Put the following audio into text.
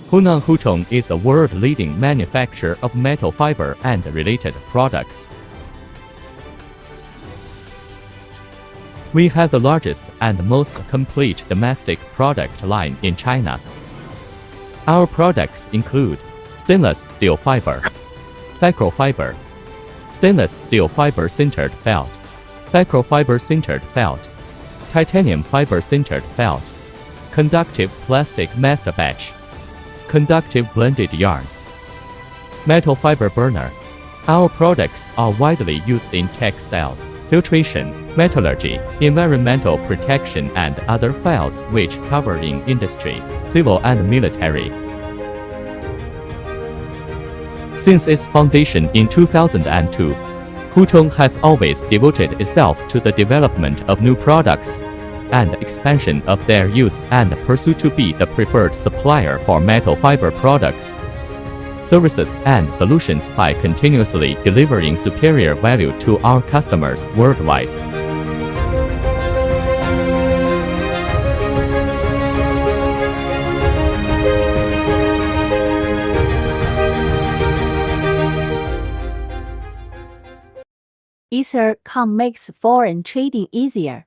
Hunan Huitong is a world-leading manufacturer of metal fiber and related products. We have the largest and most complete domestic product line in China. Our products include stainless steel fiber, Facro fiber, stainless steel fiber sintered felt, Facro fiber sintered felt, titanium fiber sintered felt, conductive plastic master batch, conductive blended yarn, metal fiber burner. Our products are widely used in textiles, filtration, metallurgy, environmental protection and other fields which cover in industry, civil and military. Since its foundation in 2002, Huitong has always devoted itself to the development of new products and expansion of their use and pursue to be the preferred supplier for metal fiber products, services and solutions by continuously delivering superior value to our customers worldwide. Ether.com makes foreign trading easier.